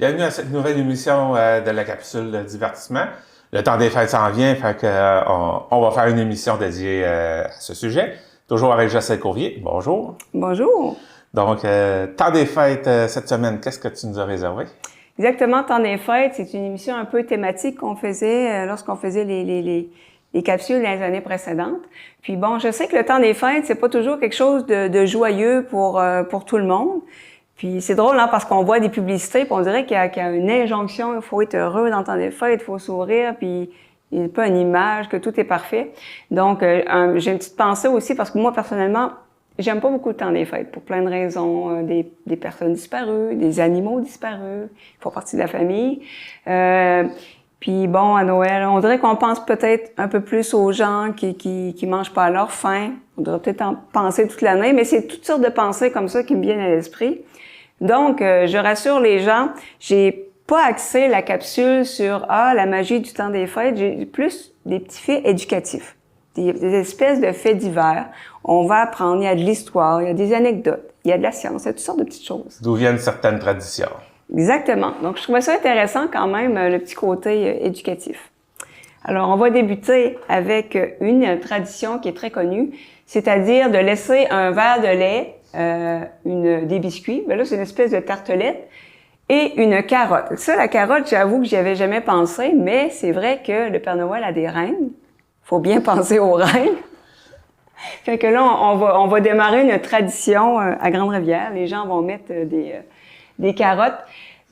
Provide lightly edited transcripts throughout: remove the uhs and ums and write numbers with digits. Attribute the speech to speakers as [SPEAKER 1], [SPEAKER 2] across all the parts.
[SPEAKER 1] Bienvenue à cette nouvelle émission de la capsule de divertissement. Le temps des fêtes s'en vient, fait que on va faire une émission dédiée à ce sujet. Toujours avec Jocelyne Courvier. Bonjour.
[SPEAKER 2] Bonjour.
[SPEAKER 1] Donc, temps des fêtes cette semaine, qu'est-ce que tu nous as réservé?
[SPEAKER 2] Exactement, temps des fêtes, c'est une émission un peu thématique qu'on faisait lorsqu'on faisait les capsules dans les années précédentes. Puis bon, je sais que le temps des fêtes, c'est pas toujours quelque chose de joyeux pour tout le monde. Puis c'est drôle, hein, parce qu'on voit des publicités, puis on dirait qu'il y a une injonction, il faut être heureux dans le temps des fêtes, il faut sourire, puis il n'y a pas une image, que tout est parfait. Donc, j'ai une petite pensée aussi, parce que moi, personnellement, j'aime pas beaucoup le temps des fêtes, pour plein de raisons. Des personnes disparues, des animaux disparus, ils font partie de la famille. Puis bon, à Noël, on dirait qu'on pense peut-être un peu plus aux gens qui mangent pas à leur faim. On devrait peut-être en penser toute l'année, mais c'est toutes sortes de pensées comme ça qui me viennent à l'esprit. Donc, je rassure les gens, j'ai pas axé la capsule sur la magie du temps des fêtes, j'ai plus des petits faits éducatifs, des espèces de faits divers. On va apprendre, il y a de l'histoire, il y a des anecdotes, il y a de la science, il y a toutes sortes de petites choses.
[SPEAKER 1] D'où viennent certaines traditions.
[SPEAKER 2] Exactement. Donc, je trouvais ça intéressant quand même, le petit côté éducatif. Alors, on va débuter avec une tradition qui est très connue, c'est-à-dire de laisser un verre de lait, des biscuits, ben là, c'est une espèce de tartelette, et une carotte. Ça, la carotte, j'avoue que j'y avais jamais pensé, mais c'est vrai que le Père Noël a des reines. Faut bien penser aux reines. Fait que là, on va démarrer une tradition à Grande-Rivière. Les gens vont mettre des carottes.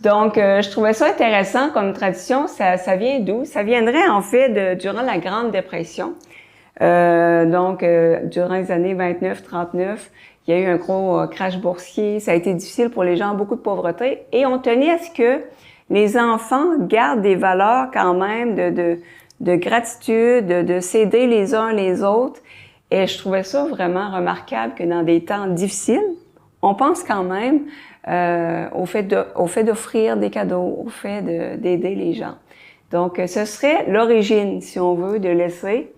[SPEAKER 2] Donc, je trouvais ça intéressant comme tradition. Ça vient d'où? Ça viendrait en fait durant la Grande Dépression. Donc, durant les années 29-39, il y a eu un gros crash boursier. Ça a été difficile pour les gens, beaucoup de pauvreté. Et on tenait à ce que les enfants gardent des valeurs quand même de gratitude, de s'aider les uns les autres. Et je trouvais ça vraiment remarquable que dans des temps difficiles, on pense quand même au fait d'offrir des cadeaux, au fait d'aider les gens. Donc, ce serait l'origine, si on veut, de laisser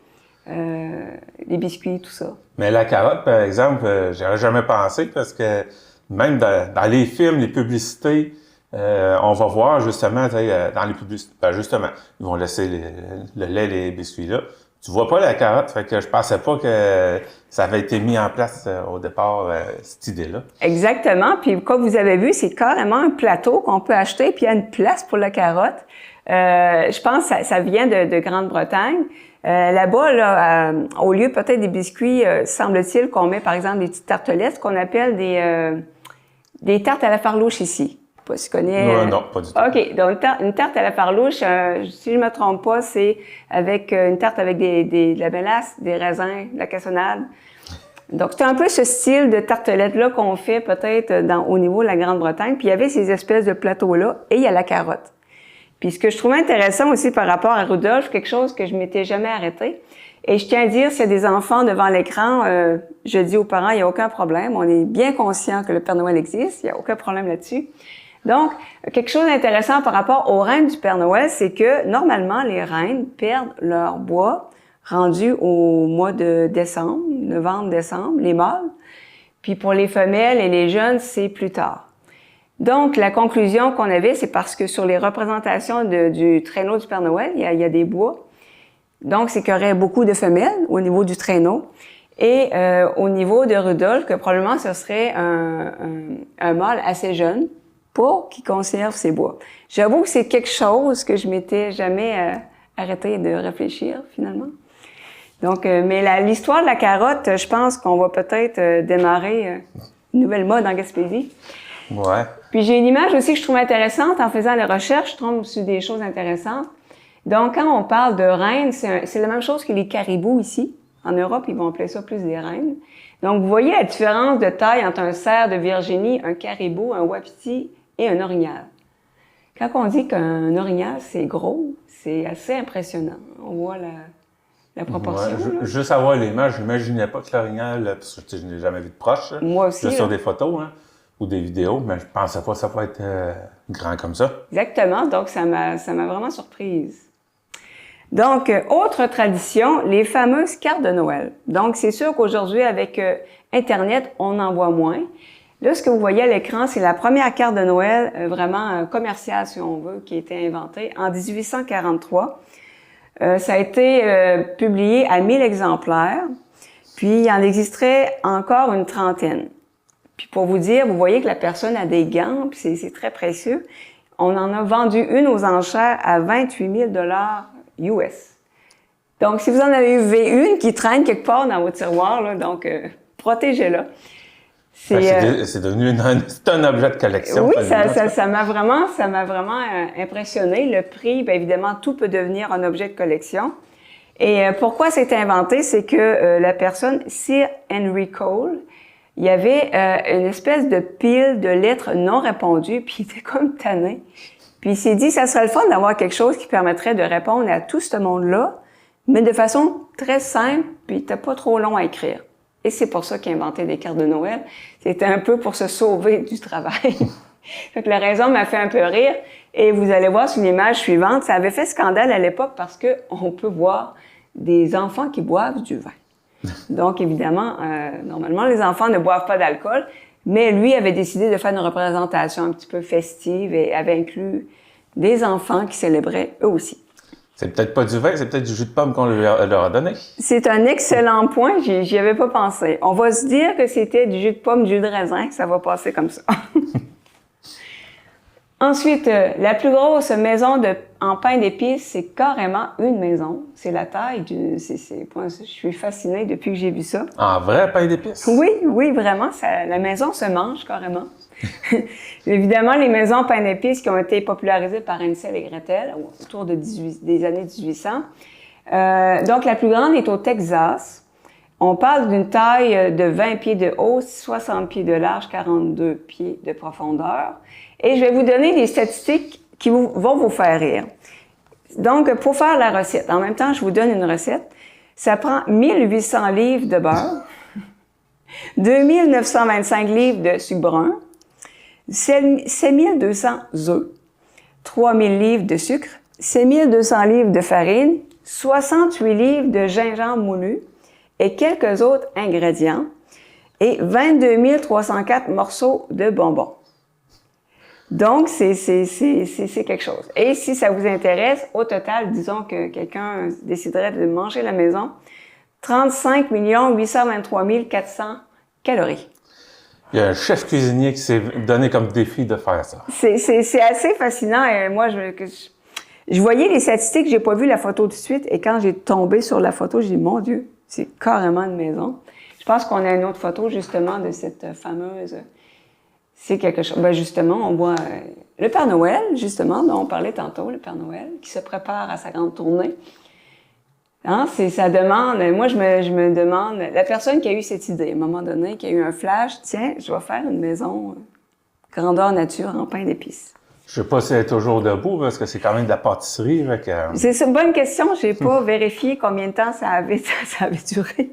[SPEAKER 2] les biscuits, tout ça.
[SPEAKER 1] Mais la carotte, par exemple, j'aurais jamais pensé parce que même dans les films, les publicités, on va voir justement dans les publicités, justement, ils vont laisser le lait, les biscuits là. Tu vois pas la carotte, fait que je pensais pas que ça avait été mis en place au départ, cette idée-là.
[SPEAKER 2] Exactement. Puis comme vous avez vu, c'est carrément un plateau qu'on peut acheter, puis il y a une place pour la carotte. Je pense que ça vient de Grande-Bretagne. Là-bas, là, au lieu peut-être des biscuits, semble-t-il qu'on met par exemple des petites tartelettes, ce qu'on appelle des tartes à la farlouche ici. Je sais pas si tu connais.
[SPEAKER 1] Non, pas du tout.
[SPEAKER 2] OK. Donc, une tarte à la farlouche, si je me trompe pas, c'est avec une tarte avec de la mélasse, des raisins, de la cassonade. Donc, c'est un peu ce style de tartelette-là qu'on fait peut-être au niveau de la Grande-Bretagne. Puis, il y avait ces espèces de plateaux-là et il y a la carotte. Puis, ce que je trouvais intéressant aussi par rapport à Rudolph, quelque chose que je m'étais jamais arrêtée. Et je tiens à dire, s'il y a des enfants devant l'écran, je dis aux parents, il n'y a aucun problème. On est bien conscient que le Père Noël existe. Il n'y a aucun problème là-dessus. Donc, quelque chose d'intéressant par rapport aux reines du Père Noël, c'est que normalement, les reines perdent leur bois rendu au mois de décembre, novembre-décembre, les mâles. Puis pour les femelles et les jeunes, c'est plus tard. Donc, la conclusion qu'on avait, c'est parce que sur les représentations du traîneau du Père Noël, il y a des bois. Donc, c'est qu'il y aurait beaucoup de femelles au niveau du traîneau. Et au niveau de Rudolph, que probablement ce serait un mâle assez jeune, pour qu'il conserve ses bois. J'avoue que c'est quelque chose que je m'étais jamais arrêtée de réfléchir, finalement. Donc, mais l'histoire de la carotte, je pense qu'on va peut-être démarrer une nouvelle mode en Gaspésie.
[SPEAKER 1] Ouais.
[SPEAKER 2] Puis j'ai une image aussi que je trouve intéressante. En faisant les recherches, je tombe sur des choses intéressantes. Donc, quand on parle de reines, c'est la même chose que les caribous ici. En Europe, ils vont appeler ça plus des reines. Donc, vous voyez la différence de taille entre un cerf de Virginie, un caribou, un wapiti et un orignal. Quand on dit qu'un orignal, c'est gros, c'est assez impressionnant. On voit la proportion.
[SPEAKER 1] Ouais, juste avoir l'image, je n'imaginais pas que l'orignal, parce que je ne l'ai jamais vu de proche.
[SPEAKER 2] Moi aussi.
[SPEAKER 1] Juste sur des photos ou des vidéos, mais je pensais pas que ça pouvait être grand comme ça.
[SPEAKER 2] Exactement, donc ça m'a vraiment surprise. Donc, autre tradition, les fameuses cartes de Noël. Donc, c'est sûr qu'aujourd'hui, avec Internet, on en voit moins. Là, ce que vous voyez à l'écran, c'est la première carte de Noël, vraiment commerciale, si on veut, qui a été inventée en 1843. Ça a été publié à 1000 exemplaires, puis il en existerait encore une trentaine. Puis pour vous dire, vous voyez que la personne a des gants, puis c'est très précieux. On en a vendu une aux enchères à 28 000 US. Donc, si vous en avez une qui traîne quelque part dans vos tiroirs, là, donc protégez-la.
[SPEAKER 1] C'est devenu c'est un objet de collection.
[SPEAKER 2] Oui, ça m'a vraiment impressionné. Le prix, bien évidemment, tout peut devenir un objet de collection. Et pourquoi c'est inventé, c'est que la personne, Sir Henry Cole, il y avait une espèce de pile de lettres non répondues, puis il était comme tanné. Puis il s'est dit, ça serait le fun d'avoir quelque chose qui permettrait de répondre à tout ce monde-là, mais de façon très simple, puis c'était pas trop long à écrire. Et c'est pour ça qu'il a inventé des cartes de Noël. C'était un peu pour se sauver du travail. Donc la raison m'a fait un peu rire. Et vous allez voir sur l'image suivante, ça avait fait scandale à l'époque parce que on peut voir des enfants qui boivent du vin. Donc, évidemment, normalement, les enfants ne boivent pas d'alcool, mais lui avait décidé de faire une représentation un petit peu festive et avait inclus des enfants qui célébraient eux aussi.
[SPEAKER 1] C'est peut-être pas du vin, c'est peut-être du jus de pomme qu'on leur a donné.
[SPEAKER 2] C'est un excellent point, j'y avais pas pensé. On va se dire que c'était du jus de pomme, du jus de raisin, que ça va passer comme ça. Ensuite, la plus grosse maison en pain d'épices, c'est carrément une maison. C'est la taille d'une... je suis fascinée depuis que j'ai vu ça.
[SPEAKER 1] En vrai pain d'épices?
[SPEAKER 2] Oui, vraiment. La maison se mange carrément. Évidemment, les maisons pain d'épices qui ont été popularisées par Hansel et Gretel autour des années 1800. Donc, la plus grande est au Texas. On parle d'une taille de 20 pieds de haut, 60 pieds de large, 42 pieds de profondeur. Et je vais vous donner des statistiques qui vont vous faire rire. Donc, pour faire la recette, en même temps, je vous donne une recette. Ça prend 1800 livres de beurre, 2925 livres de sucre brun, 7200 œufs, 3000 livres de sucre, 6200 livres de farine, 68 livres de gingembre moulu et quelques autres ingrédients, et 22 304 morceaux de bonbons. Donc, c'est quelque chose. Et si ça vous intéresse, au total, disons que quelqu'un déciderait de manger à la maison, 35 823 400 calories.
[SPEAKER 1] Il y a un chef cuisinier qui s'est donné comme défi de faire ça.
[SPEAKER 2] C'est assez fascinant. Et moi, je voyais les statistiques, j'ai pas vu la photo tout de suite. Et quand j'ai tombé sur la photo, j'ai dit, mon Dieu, c'est carrément une maison. Je pense qu'on a une autre photo, justement, de cette fameuse... C'est quelque chose. Ben justement, on voit le Père Noël, justement, dont on parlait tantôt, le Père Noël, qui se prépare à sa grande tournée. Hein, ça demande, moi je me demande, la personne qui a eu cette idée, à un moment donné, qui a eu un flash, tiens, je vais faire une maison grandeur nature en pain d'épices.
[SPEAKER 1] Je sais pas si elle est toujours debout, parce que c'est quand même de la pâtisserie.
[SPEAKER 2] C'est une bonne question, j'ai pas vérifié combien de temps ça avait duré.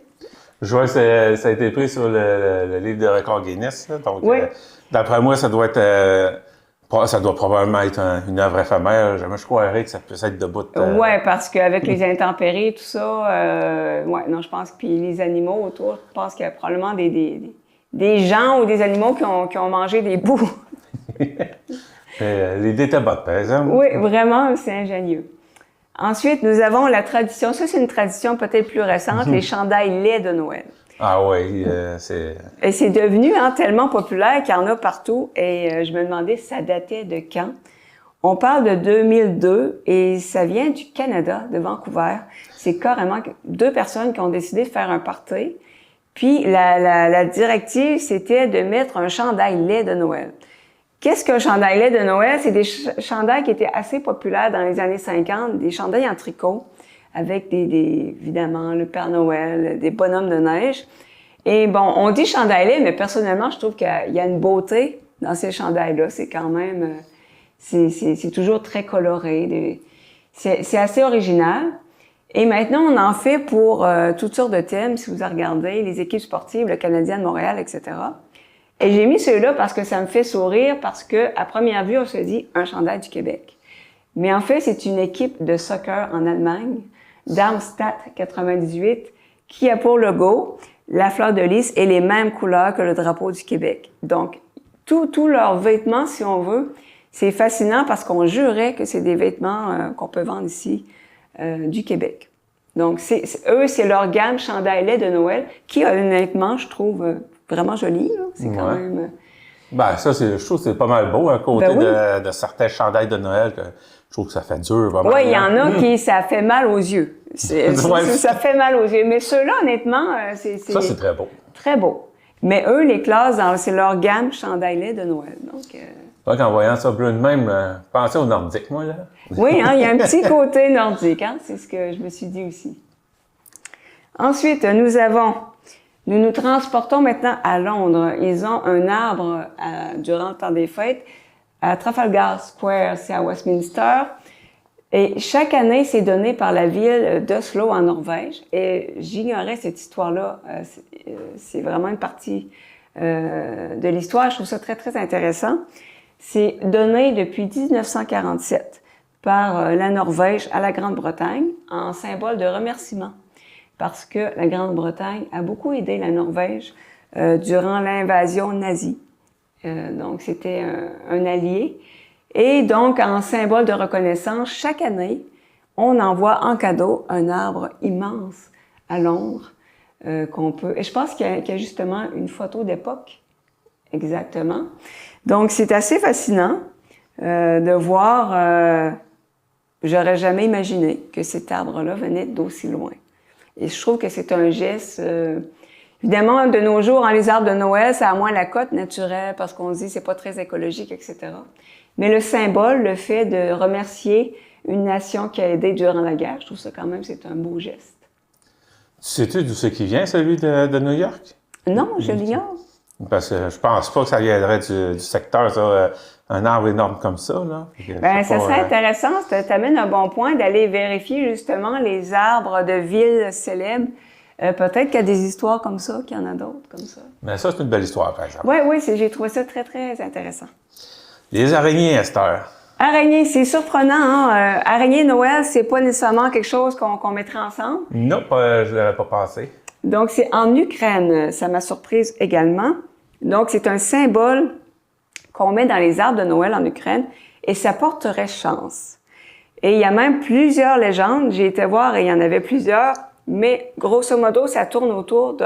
[SPEAKER 1] Je vois que ça a été pris sur le livre de record Guinness, là, donc...
[SPEAKER 2] Oui.
[SPEAKER 1] D'après moi, ça doit probablement être une œuvre éphémère. Je croirais que ça peut être debout.
[SPEAKER 2] Oui, parce qu'avec les intempéries, tout ça, non, je pense que puis les animaux autour, je pense qu'il y a probablement des gens ou des animaux qui ont mangé des bouts.
[SPEAKER 1] L'idée était bonne, par exemple.
[SPEAKER 2] Oui, vraiment, c'est ingénieux. Ensuite, nous avons la tradition, ça c'est une tradition peut-être plus récente, les chandails lait de Noël.
[SPEAKER 1] Ah oui, c'est...
[SPEAKER 2] Et c'est devenu tellement populaire qu'il y en a partout. Et je me demandais si ça datait de quand. On parle de 2002 et ça vient du Canada, de Vancouver. C'est carrément 2 personnes qui ont décidé de faire un party. Puis la directive, c'était de mettre un chandail lait de Noël. Qu'est-ce qu'un chandail lait de Noël? C'est des chandails qui étaient assez populaires dans les années 50, des chandails en tricot, avec évidemment, le Père Noël, des bonhommes de neige. Et bon, on dit chandail lait, mais personnellement, je trouve qu'il y a une beauté dans ces chandails-là. C'est quand même, c'est toujours très coloré. C'est assez original. Et maintenant, on en fait pour toutes sortes de thèmes, si vous regardez, les équipes sportives, le Canadien de Montréal, etc. Et j'ai mis ceux-là parce que ça me fait sourire, parce que à première vue, on se dit un chandail du Québec. Mais en fait, c'est une équipe de soccer en Allemagne, Darmstadt 98, qui a pour logo la fleur de lys et les mêmes couleurs que le drapeau du Québec. Donc, tous leurs vêtements, si on veut, c'est fascinant parce qu'on jurait que c'est des vêtements qu'on peut vendre ici du Québec. Donc, eux, c'est leur gamme chandail lait de Noël qui, honnêtement, je trouve vraiment jolie. C'est quand même...
[SPEAKER 1] Ben, ça, je trouve que c'est pas mal beau à côté de certains chandails de Noël. Que je trouve que ça fait dur, vraiment.
[SPEAKER 2] Oui, il y en a qui, ça fait mal aux yeux. Ça fait mal aux yeux. Mais ceux-là, honnêtement,
[SPEAKER 1] ça, c'est très beau.
[SPEAKER 2] Très beau. Mais eux, les classes, c'est leur gamme chandail lait de Noël.
[SPEAKER 1] Donc, en voyant ça bleu de même, pensez aux Nordiques, moi, là.
[SPEAKER 2] Oui, il y a un petit côté nordique, c'est ce que je me suis dit aussi. Ensuite, nous nous transportons maintenant à Londres. Ils ont un arbre durant le temps des fêtes à Trafalgar Square, c'est à Westminster. Et chaque année, c'est donné par la ville d'Oslo en Norvège. Et j'ignorais cette histoire-là. C'est vraiment une partie de l'histoire. Je trouve ça très, très intéressant. C'est donné depuis 1947 par la Norvège à la Grande-Bretagne en symbole de remerciement. Parce que la Grande-Bretagne a beaucoup aidé la Norvège durant l'invasion nazie. Donc, c'était un allié. Et donc, en symbole de reconnaissance, chaque année, on envoie en cadeau un arbre immense à Londres qu'on peut... Et je pense qu'il y a justement une photo d'époque, exactement. Donc, c'est assez fascinant de voir... j'aurais jamais imaginé que cet arbre-là venait d'aussi loin. Et je trouve que c'est un geste... évidemment, de nos jours, les arbres de Noël, ça a moins la cote naturelle parce qu'on se dit c'est pas très écologique, etc. Mais le symbole, le fait de remercier une nation qui a aidé durant la guerre, je trouve ça quand même, c'est un beau geste.
[SPEAKER 1] Sais-tu d'où c'est qui vient, celui de New York?
[SPEAKER 2] Non, je l'ignore.
[SPEAKER 1] Parce que je pense pas que ça viendrait du secteur, ça, un arbre énorme comme ça, là.
[SPEAKER 2] Ben, ça serait intéressant, ça t'amène un bon point d'aller vérifier justement les arbres de villes célèbres. Peut-être qu'il y a des histoires comme ça, qu'il y en a d'autres comme ça.
[SPEAKER 1] Mais ça, c'est une belle histoire, par exemple.
[SPEAKER 2] Oui, j'ai trouvé ça très, très intéressant.
[SPEAKER 1] Les araignées, Esther.
[SPEAKER 2] Araignées, c'est surprenant, hein? Araignées Noël, c'est pas nécessairement quelque chose qu'on mettrait ensemble.
[SPEAKER 1] Non, je l'avais pas pensé.
[SPEAKER 2] Donc, c'est en Ukraine, ça m'a surprise également. Donc, c'est un symbole qu'on met dans les arbres de Noël en Ukraine et ça porterait chance. Et il y a même plusieurs légendes, j'ai été voir et il y en avait plusieurs, mais grosso modo, ça tourne autour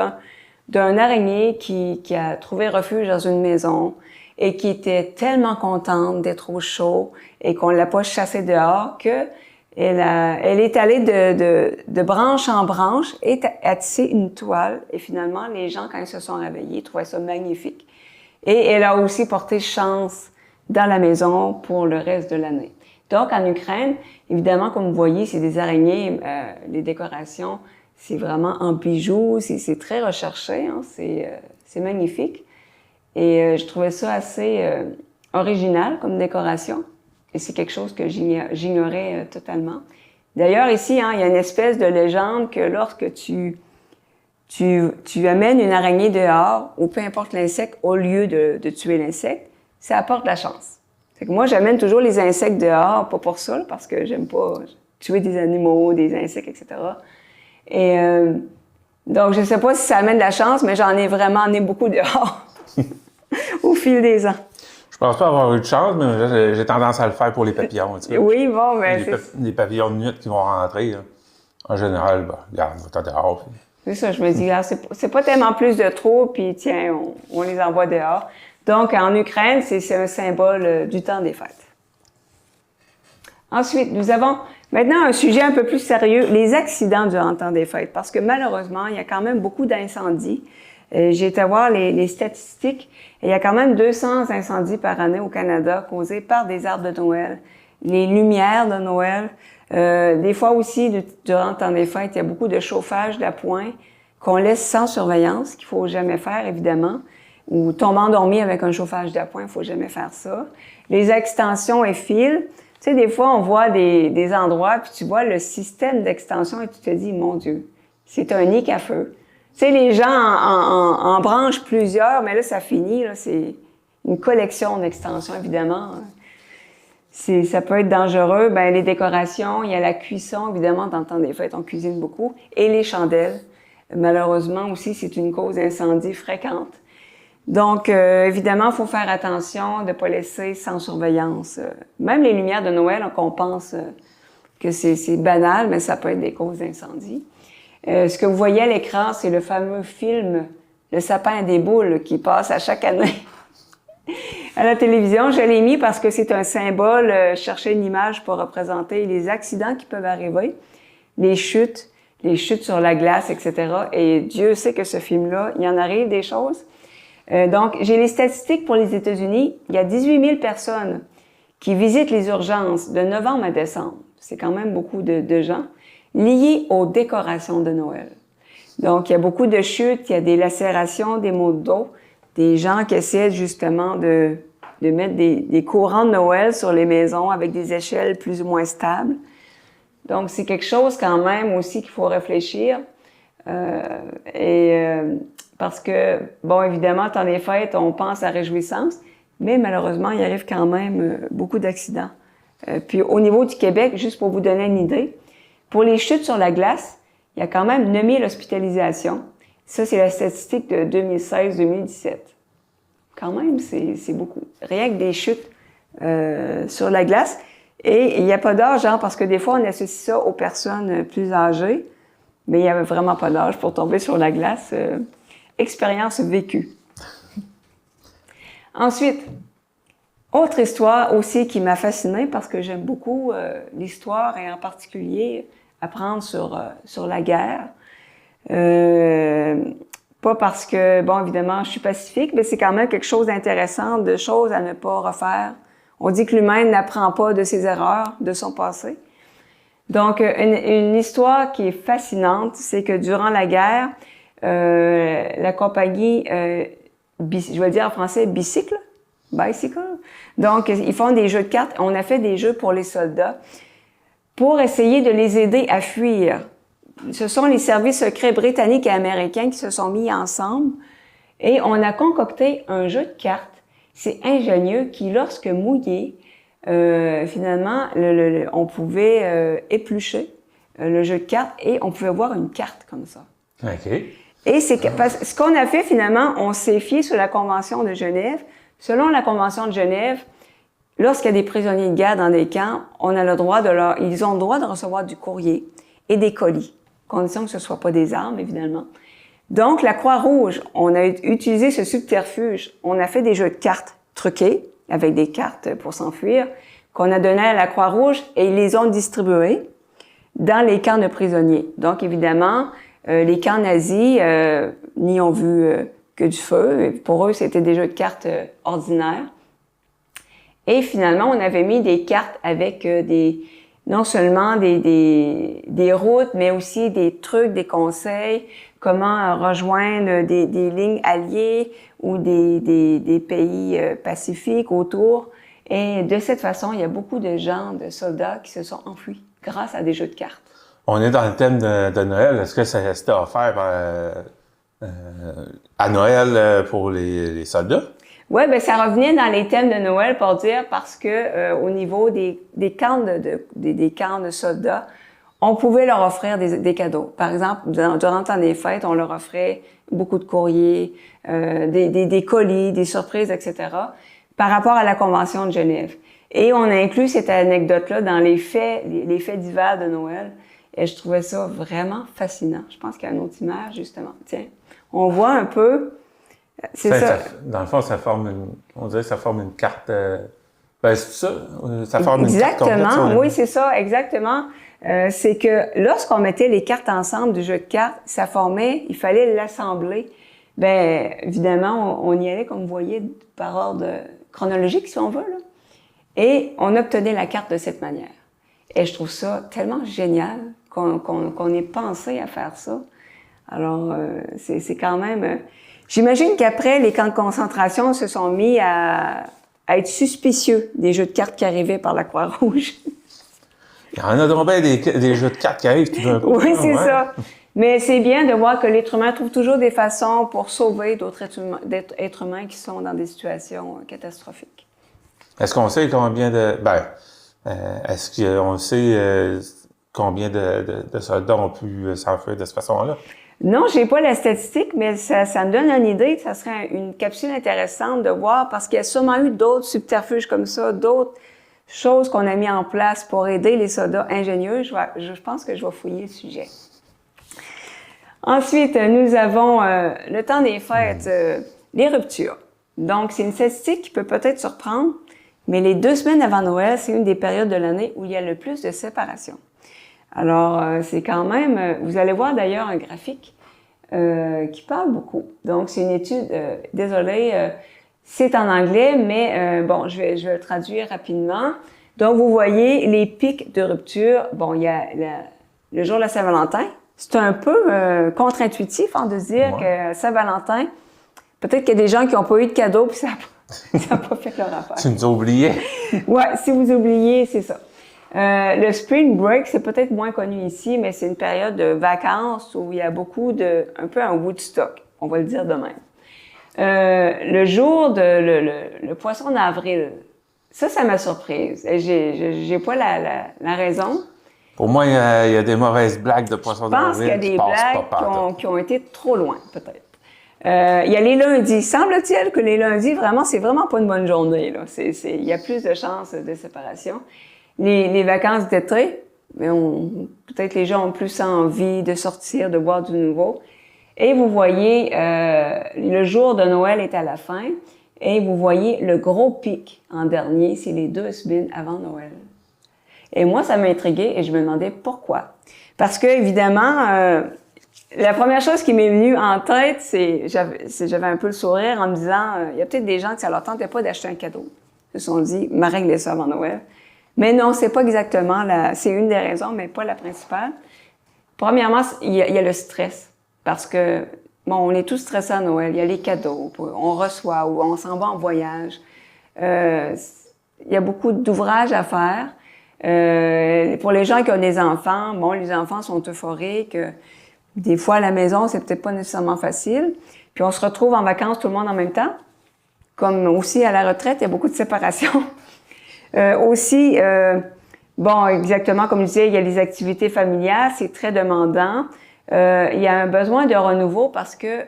[SPEAKER 2] d'un araignée qui a trouvé refuge dans une maison et qui était tellement contente d'être au chaud et qu'on l'a pas chassée dehors que elle est allée de branche en branche et a tissé une toile. Et finalement, les gens, quand ils se sont réveillés, trouvaient ça magnifique. Et elle a aussi porté chance dans la maison pour le reste de l'année. Donc, en Ukraine, évidemment, comme vous voyez, c'est des araignées, les décorations, c'est vraiment en bijoux, c'est très recherché, hein, c'est magnifique. Et je trouvais ça assez original comme décoration. Et c'est quelque chose que j'ignorais totalement. D'ailleurs, ici, il y a une espèce de légende que lorsque tu amènes une araignée dehors, ou peu importe l'insecte, au lieu de tuer l'insecte, ça apporte la chance. Fait que moi, j'amène toujours les insectes dehors, pas pour ça, parce que j'aime pas tuer des animaux, des insectes, etc. Et donc, je sais pas si ça amène de la chance, mais j'en ai vraiment amené beaucoup dehors au fil des ans.
[SPEAKER 1] Je pense pas avoir eu de chance, mais j'ai tendance à le faire pour les papillons. Tu sais.
[SPEAKER 2] Oui, bon, mais
[SPEAKER 1] les papillons de nuit qui vont rentrer, là. En général, regarde, va-t'en dehors.
[SPEAKER 2] C'est ça, je me dis, c'est pas tellement plus de trop, puis tiens, on les envoie dehors. Donc, en Ukraine, c'est un symbole du temps des fêtes. Ensuite, nous avons maintenant un sujet un peu plus sérieux, les accidents durant le temps des fêtes, parce que malheureusement, il y a quand même beaucoup d'incendies. J'ai été voir les statistiques, et il y a quand même 200 incendies par année au Canada causés par des arbres de Noël, les lumières de Noël. Des fois aussi, durant le temps des fêtes, il y a beaucoup de chauffage d'appoint qu'on laisse sans surveillance, qu'il faut jamais faire, évidemment. Ou tomber endormi avec un chauffage d'appoint, il faut jamais faire ça. Les extensions et fils. Tu sais, des fois, on voit des endroits, puis tu vois le système d'extension et tu te dis, mon Dieu, c'est un nid à feu. Tu sais, les gens en branchent plusieurs, mais là, ça finit, là, c'est une collection d'extensions, évidemment. Ça peut être dangereux. Ben, les décorations, il y a la cuisson, évidemment, dans le temps des fêtes, on cuisine beaucoup, et les chandelles. Malheureusement aussi, c'est une cause d'incendie fréquente. Donc, évidemment, il faut faire attention de ne pas laisser sans surveillance. Même les lumières de Noël, qu'on pense que c'est banal, mais ça peut être des causes d'incendie. Ce que vous voyez à l'écran, c'est le fameux film « Le sapin des boules » qui passe à chaque année à la télévision. Je l'ai mis parce que c'est un symbole. Je cherchais une image pour représenter les accidents qui peuvent arriver, les chutes sur la glace, etc. Et Dieu sait que ce film-là, il en arrive des choses. Donc, j'ai les statistiques pour les États-Unis. Il y a 18 000 personnes qui visitent les urgences de novembre à décembre. C'est quand même beaucoup de gens liés aux décorations de Noël. Donc, il y a beaucoup de chutes, il y a des lacérations, des maux de dos, des gens qui essaient justement de mettre des courants de Noël sur les maisons avec des échelles plus ou moins stables. Donc, c'est quelque chose quand même aussi qu'il faut réfléchir. Parce que, bon, évidemment, temps des fêtes, on pense à réjouissance, mais malheureusement, il arrive quand même beaucoup d'accidents. Puis au niveau du Québec, juste pour vous donner une idée, pour les chutes sur la glace, il y a quand même 9000 hospitalisations. Ça, c'est la statistique de 2016-2017. Quand même, c'est beaucoup. Rien que des chutes sur la glace. Et il n'y a pas d'âge, hein, parce que des fois, on associe ça aux personnes plus âgées, mais il n'y avait vraiment pas d'âge pour tomber sur la glace. Expérience vécue. Ensuite, autre histoire aussi qui m'a fascinée parce que j'aime beaucoup l'histoire et en particulier apprendre sur la guerre. Pas parce que, bon, évidemment, je suis pacifique, mais c'est quand même quelque chose d'intéressant, de choses à ne pas refaire. On dit que l'humain n'apprend pas de ses erreurs, de son passé. Donc, une histoire qui est fascinante, c'est que durant la guerre, la compagnie, je vais dire en français, bicycle. Donc, ils font des jeux de cartes. On a fait des jeux pour les soldats pour essayer de les aider à fuir. Ce sont les services secrets britanniques et américains qui se sont mis ensemble et on a concocté un jeu de cartes. C'est ingénieux qui, lorsque mouillé, finalement, on pouvait éplucher le jeu de cartes et on pouvait voir une carte comme ça.
[SPEAKER 1] OK.
[SPEAKER 2] Et ce qu'on a fait, finalement, on s'est fié sur la Convention de Genève. Selon la Convention de Genève, lorsqu'il y a des prisonniers de guerre dans des camps, ils ont le droit de recevoir du courrier et des colis, condition que ce ne soit pas des armes, évidemment. Donc, la Croix-Rouge, on a utilisé ce subterfuge. On a fait des jeux de cartes truqués, avec des cartes pour s'enfuir, qu'on a donné à la Croix-Rouge et ils les ont distribués dans les camps de prisonniers. Donc, évidemment, les camps nazis n'y ont vu que du feu. Pour eux, c'était des jeux de cartes ordinaires. Et finalement, on avait mis des cartes avec non seulement des routes, mais aussi des trucs, des conseils, comment rejoindre des lignes alliées ou des pays pacifiques autour. Et de cette façon, il y a beaucoup de gens, de soldats qui se sont enfuis grâce à des jeux de cartes.
[SPEAKER 1] On est dans le thème de Noël. Est-ce que c'était offert à Noël pour les soldats?
[SPEAKER 2] Oui, bien, ça revenait dans les thèmes de Noël pour dire parce que au niveau des camps de soldats, on pouvait leur offrir des cadeaux. Par exemple, durant le temps des fêtes, on leur offrait beaucoup de courriers, des colis, des surprises, etc. par rapport à la Convention de Genève. Et on a inclus cette anecdote-là dans les faits divers de Noël. Et je trouvais ça vraiment fascinant. Je pense qu'il y a une autre image, justement. Tiens, on voit un peu... C'est ça.
[SPEAKER 1] Dans le fond, on dirait que ça forme une carte... c'est ça? Ça forme
[SPEAKER 2] exactement.
[SPEAKER 1] Une carte complète,
[SPEAKER 2] oui, c'est ça, exactement. C'est que lorsqu'on mettait les cartes ensemble du jeu de cartes, ça formait, il fallait l'assembler. Bien, évidemment, on y allait, comme vous voyez, par ordre chronologique, si on veut, là. Et on obtenait la carte de cette manière. Et je trouve ça tellement génial qu'on ait pensé à faire ça. Alors, c'est quand même... J'imagine qu'après, les camps de concentration se sont mis à être suspicieux des jeux de cartes qui arrivaient par la Croix-Rouge.
[SPEAKER 1] Il y en a donc bien des jeux de cartes qui arrivent tout d'un coup.
[SPEAKER 2] Oui, c'est ça. Mais c'est bien de voir que l'être humain trouve toujours des façons pour sauver d'autres êtres humains qui sont dans des situations catastrophiques.
[SPEAKER 1] Est-ce qu'on sait combien de... est-ce qu'on sait combien de soldats ont pu s'enfuir de cette façon-là?
[SPEAKER 2] Non, j'ai pas la statistique, mais ça me donne une idée. Ça serait une capsule intéressante de voir parce qu'il y a sûrement eu d'autres subterfuges comme ça, d'autres choses qu'on a mis en place pour aider les soldats ingénieux. Je pense que je vais fouiller le sujet. Ensuite, nous avons le temps des fêtes, les ruptures. Donc, c'est une statistique qui peut peut-être surprendre, mais les 2 semaines avant Noël, c'est une des périodes de l'année où il y a le plus de séparation. Alors, c'est quand même... vous allez voir d'ailleurs un graphique qui parle beaucoup. Donc, c'est une étude... désolée, c'est en anglais, mais bon, je vais le traduire rapidement. Donc, vous voyez les pics de rupture. Bon, il y a le jour de la Saint-Valentin. C'est un peu contre-intuitif de se dire que Saint-Valentin, peut-être qu'il y a des gens qui n'ont pas eu de cadeau puis ça n'a pas fait leur affaire.
[SPEAKER 1] Tu nous as oublié.
[SPEAKER 2] Ouais, si vous oubliez, c'est ça. Le Spring Break, c'est peut-être moins connu ici, mais c'est une période de vacances où il y a beaucoup un peu un Woodstock, on va le dire de même. Le jour le poisson d'avril, ça m'a surprise. J'ai pas la raison.
[SPEAKER 1] Pour moi, il y a des mauvaises blagues de poisson d'avril.
[SPEAKER 2] Je pense qu'il y a des blagues qui ont été trop loin, peut-être. Il y a les lundis. Semble-t-il que les lundis, vraiment, c'est vraiment pas une bonne journée, là. Il y a plus de chances de séparation. Les vacances d'été, peut-être les gens ont plus envie de sortir, de boire du nouveau. Et vous voyez, le jour de Noël est à la fin. Et vous voyez le gros pic en dernier, c'est les 2 semaines avant Noël. Et moi, ça m'a intriguée et je me demandais pourquoi. Parce que, évidemment, la première chose qui m'est venue en tête, j'avais un peu le sourire en me disant, il y a peut-être des gens que ça leur tentait pas d'acheter un cadeau. Ils se sont dit, m'a réglé ça avant Noël. Mais non, c'est pas exactement c'est une des raisons, mais pas la principale. Premièrement, il y a le stress. Parce que, bon, on est tous stressés à Noël. Il y a les cadeaux, on reçoit ou on s'en va en voyage. Il y a beaucoup d'ouvrages à faire. Pour les gens qui ont des enfants, bon, les enfants sont euphoriques. Des fois, à la maison, c'est peut-être pas nécessairement facile. Puis on se retrouve en vacances tout le monde en même temps. Comme aussi à la retraite, il y a beaucoup de séparation. Aussi, bon, exactement comme je disais, il y a les activités familiales, c'est très demandant. Il y a un besoin de renouveau parce que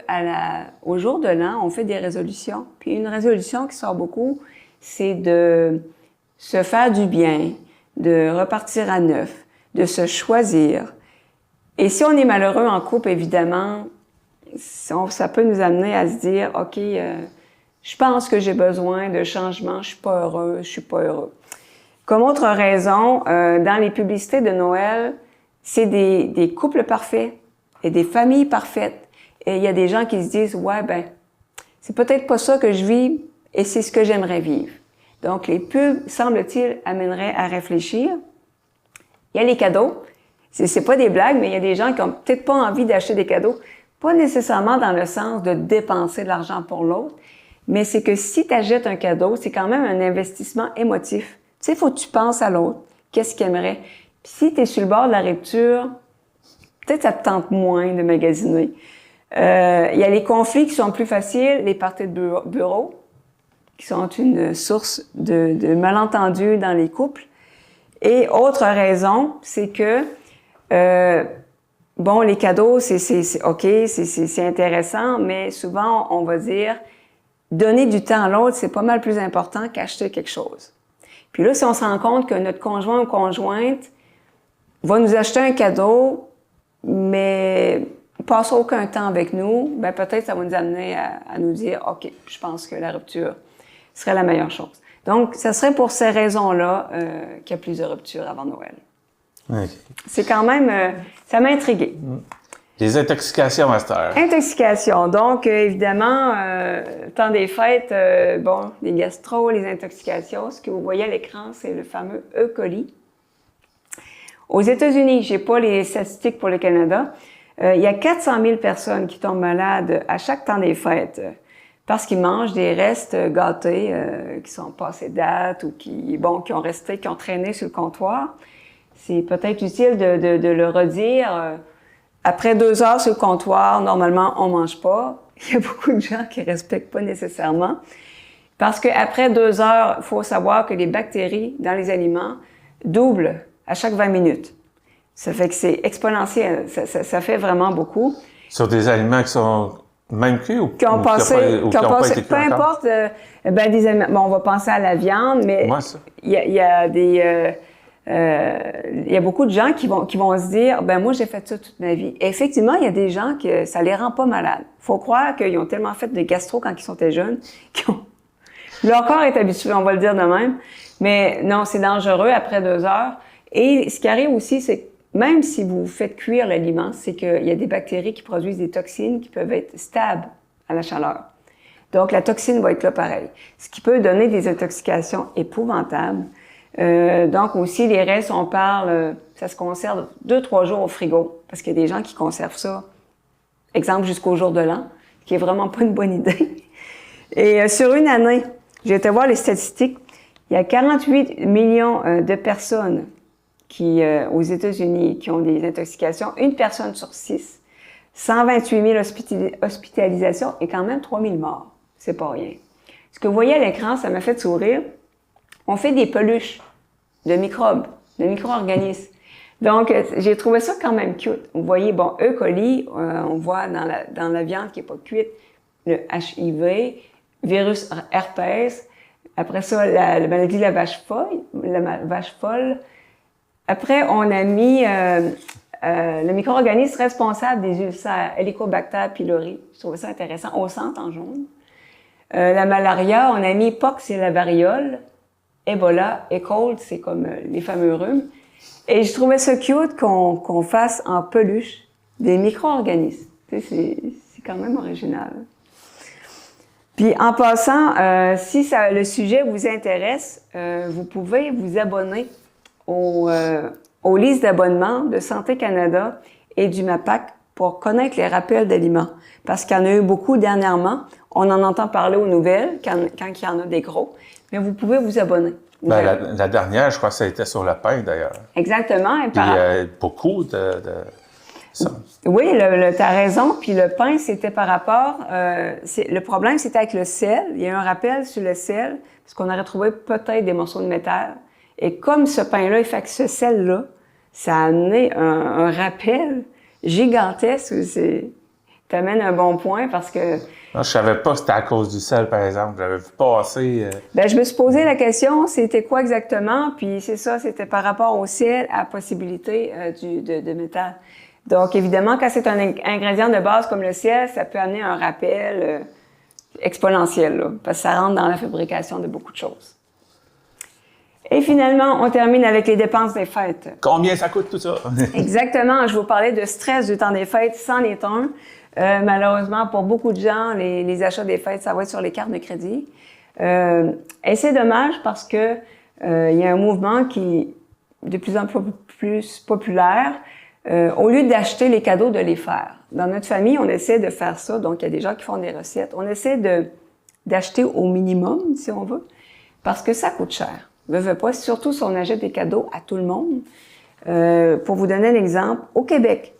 [SPEAKER 2] au jour de l'an, on fait des résolutions. Puis une résolution qui sort beaucoup, c'est de se faire du bien, de repartir à neuf, de se choisir. Et si on est malheureux en couple, évidemment, ça peut nous amener à se dire, OK, je pense que j'ai besoin de changement, je suis pas heureux, je suis pas heureux. Comme autre raison, dans les publicités de Noël, c'est des couples parfaits et des familles parfaites. Et il y a des gens qui se disent, ouais, c'est peut-être pas ça que je vis et c'est ce que j'aimerais vivre. Donc, les pubs, semble-t-il, amèneraient à réfléchir. Il y a les cadeaux. C'est pas des blagues, mais il y a des gens qui ont peut-être pas envie d'acheter des cadeaux. Pas nécessairement dans le sens de dépenser de l'argent pour l'autre, mais c'est que si tu achètes un cadeau, c'est quand même un investissement émotif. Tu sais, il faut que tu penses à l'autre. Qu'est-ce qu'il aimerait? Puis si tu es sur le bord de la rupture, peut-être ça te tente moins de magasiner. Il y a les conflits qui sont plus faciles, les parties de bureau, qui sont une source de malentendus dans les couples. Et autre raison, c'est que, bon, les cadeaux, c'est OK, c'est intéressant, mais souvent, on va dire, donner du temps à l'autre, c'est pas mal plus important qu'acheter quelque chose. Puis là, si on se rend compte que notre conjoint ou conjointe va nous acheter un cadeau, mais ne passe aucun temps avec nous, peut-être ça va nous amener à nous dire, OK, je pense que la rupture serait la meilleure chose. Donc, ça serait pour ces raisons-là qu'il y a plus de ruptures avant Noël.
[SPEAKER 1] Okay.
[SPEAKER 2] C'est quand même... ça m'a intriguée.
[SPEAKER 1] Les intoxications, master.
[SPEAKER 2] Intoxication. Donc, évidemment, temps des fêtes, bon, les gastro, les intoxications. Ce que vous voyez à l'écran, c'est le fameux E. coli. Aux États-Unis, j'ai pas les statistiques pour le Canada, il y a 400 000 personnes qui tombent malades à chaque temps des fêtes parce qu'ils mangent des restes gâtés qui sont passés date ou qui ont traîné sur le comptoir. C'est peut-être utile de le redire. Après 2 heures sur le comptoir, normalement, on mange pas. Il y a beaucoup de gens qui respectent pas nécessairement. Parce qu'après 2 heures, il faut savoir que les bactéries dans les aliments doublent à chaque 20 minutes. Ça fait que c'est exponentiel. Ça fait vraiment beaucoup.
[SPEAKER 1] Sur des aliments qui sont même cuits ou
[SPEAKER 2] qui ont passé, peu importe, des aliments. Bon, on va penser à la viande, mais il y a beaucoup de gens qui vont se dire, moi j'ai fait ça toute ma vie. Et effectivement, il y a des gens que ça les rend pas malades. Faut croire qu'ils ont tellement fait de gastro quand ils sont jeunes, leur corps est habitué, on va le dire de même. Mais non, c'est dangereux après 2 heures. Et ce qui arrive aussi, c'est que même si vous faites cuire l'aliment, c'est qu'il y a des bactéries qui produisent des toxines qui peuvent être stables à la chaleur. Donc, la toxine va être là pareil. Ce qui peut donner des intoxications épouvantables. Donc, aussi, les restes, on parle, ça se conserve 2-3 jours au frigo. Parce qu'il y a des gens qui conservent ça, exemple, jusqu'au jour de l'an, ce qui est vraiment pas une bonne idée. Et sur une année, j'ai été voir les statistiques, il y a 48 millions de personnes aux États-Unis qui ont des intoxications, 1 personne sur 6, 128 000 hospitalisations et quand même 3 000 morts. C'est pas rien. Ce que vous voyez à l'écran, ça m'a fait sourire. On fait des peluches de microbes, de micro-organismes. Donc, j'ai trouvé ça quand même cute. Vous voyez, E. coli, on voit dans la viande qui n'est pas cuite, le HIV, virus herpès. Après ça, la maladie de la vache folle. Après, on a mis le micro-organisme responsable des ulcères, Helicobacter pylori. Je trouvais ça intéressant, au centre en jaune. La malaria, on a mis pox et la variole. Ebola et cold, c'est comme les fameux rhumes. Et je trouvais ça cute qu'on fasse en peluche des micro-organismes. Tu sais, c'est quand même original. Puis en passant, si le sujet vous intéresse, vous pouvez vous abonner aux listes d'abonnement de Santé Canada et du MAPAC pour connaître les rappels d'aliments. Parce qu'il y en a eu beaucoup dernièrement. On en entend parler aux nouvelles quand il y en a des gros. Mais vous pouvez vous abonner.
[SPEAKER 1] La dernière, je crois que ça a été sur le pain, d'ailleurs.
[SPEAKER 2] Exactement. Et
[SPEAKER 1] puis beaucoup de ça.
[SPEAKER 2] Oui, tu as raison. Puis le pain, c'était par rapport... le problème, c'était avec le sel. Il y a eu un rappel sur le sel, parce qu'on aurait trouvé peut-être des morceaux de métal. Et comme ce pain-là est fait avec ce sel-là, ça a amené un rappel gigantesque. Tu amènes un bon point parce que...
[SPEAKER 1] Non, je savais pas que c'était à cause du sel, par exemple. J'avais vu passer...
[SPEAKER 2] je me suis posé la question, c'était quoi exactement? Puis c'est ça, c'était par rapport au sel, à la possibilité de métal. Donc, évidemment, quand c'est un ingrédient de base comme le sel, ça peut amener un rappel exponentiel, là, parce que ça rentre dans la fabrication de beaucoup de choses. Et finalement, on termine avec les dépenses des fêtes.
[SPEAKER 1] Combien ça coûte tout ça? Exactement.
[SPEAKER 2] Je vous parlais de stress du temps des fêtes, c'en est un. Malheureusement, pour beaucoup de gens, les achats des fêtes, ça va être sur les cartes de crédit. Et c'est dommage parce que il y a un mouvement qui est de plus en plus populaire. Au lieu d'acheter les cadeaux, de les faire. Dans notre famille, on essaie de faire ça. Donc, il y a des gens qui font des recettes. On essaie d'acheter au minimum, si on veut, parce que ça coûte cher. Veux pas, surtout si on achète des cadeaux à tout le monde. Pour vous donner un exemple, au Québec,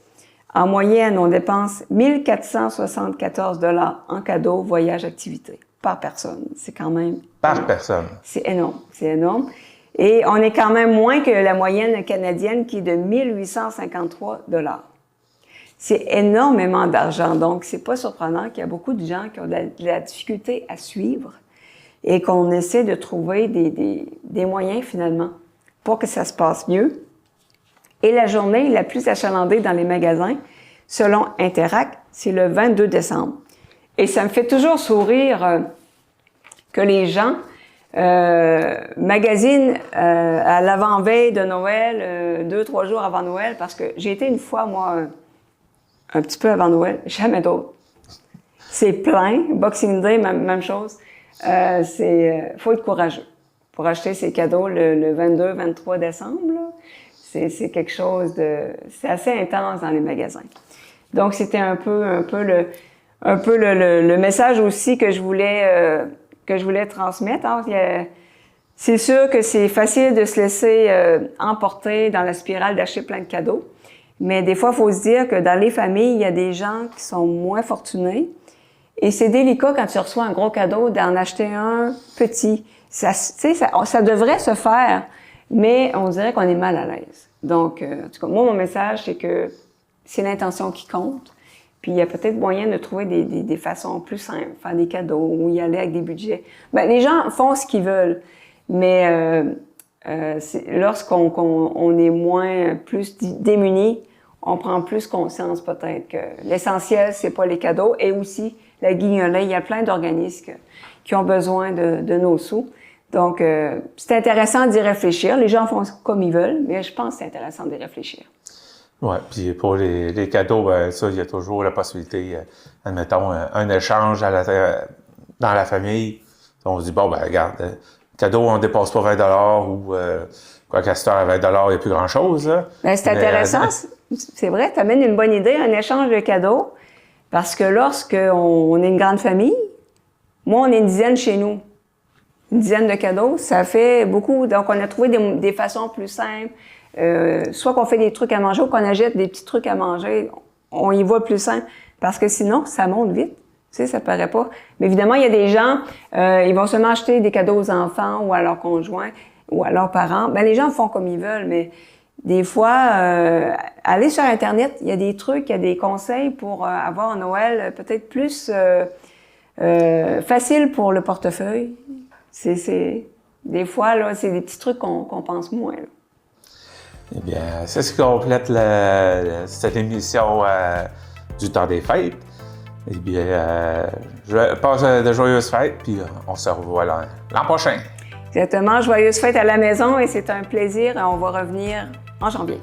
[SPEAKER 2] en moyenne, on dépense 1 474 $ en cadeaux, voyages, activités, par personne. C'est quand même...
[SPEAKER 1] Par personne.
[SPEAKER 2] C'est énorme, c'est énorme. Et on est quand même moins que la moyenne canadienne qui est de 1 853 $. C'est énormément d'argent. Donc, c'est pas surprenant qu'il y a beaucoup de gens qui ont de la difficulté à suivre et qu'on essaie de trouver des moyens, finalement, pour que ça se passe mieux. Et la journée la plus achalandée dans les magasins, selon Interac, c'est le 22 décembre. Et ça me fait toujours sourire que les gens magasinent à l'avant-veille de Noël, 2-3 jours avant Noël, parce que j'ai été une fois, moi, un petit peu avant Noël, jamais d'autre. C'est plein. Boxing Day, même chose. Faut être courageux pour acheter ces cadeaux le 22-23 décembre. Là. C'est quelque chose c'est assez intense dans les magasins. Donc, c'était un peu le message aussi que je voulais transmettre. Hein. C'est sûr que c'est facile de se laisser emporter dans la spirale d'acheter plein de cadeaux. Mais des fois, il faut se dire que dans les familles, il y a des gens qui sont moins fortunés. Et c'est délicat quand tu reçois un gros cadeau d'en acheter un petit. Ça devrait se faire, mais on dirait qu'on est mal à l'aise. Donc, en tout cas, moi, mon message, c'est que c'est l'intention qui compte. Puis il y a peut-être moyen de trouver des façons plus simples, faire des cadeaux ou y aller avec des budgets. Bien, les gens font ce qu'ils veulent, mais lorsqu'on est moins, plus démunis, on prend plus conscience peut-être que l'essentiel, c'est pas les cadeaux. Et aussi, la guignolée, il y a plein d'organismes qui ont besoin de nos sous. Donc, c'est intéressant d'y réfléchir. Les gens font comme ils veulent, mais je pense que c'est intéressant d'y réfléchir.
[SPEAKER 1] Oui, puis pour les cadeaux, ben, ça, il y a toujours la possibilité, admettons, un échange dans la famille. On se dit, bon, ben regarde, cadeau, on ne dépasse pas 20 ou quoi qu'à cette heure, à 20 il n'y a plus grand-chose.
[SPEAKER 2] Ben, c'est intéressant. C'est vrai, tu amènes une bonne idée, un échange de cadeaux, parce que lorsqu'on est une grande famille, moi, on est une dizaine chez nous. Une dizaine de cadeaux, ça fait beaucoup. Donc, on a trouvé des façons plus simples. Soit qu'on fait des trucs à manger ou qu'on achète des petits trucs à manger, on y va plus simple. Parce que sinon, ça monte vite. Tu sais, ça paraît pas. Mais évidemment, il y a des gens, ils vont seulement acheter des cadeaux aux enfants ou à leurs conjoints ou à leurs parents. Ben, les gens font comme ils veulent, mais des fois, aller sur Internet, il y a des trucs, il y a des conseils pour avoir un Noël peut-être plus facile pour le portefeuille. Des fois, là, c'est des petits trucs qu'on pense moins, là.
[SPEAKER 1] Eh bien, c'est ce qui complète cette émission du temps des fêtes. Eh bien, je passe de joyeuses fêtes, puis on se revoit l'an prochain.
[SPEAKER 2] Exactement. Joyeuses fêtes à la maison et c'est un plaisir. On va revenir en janvier.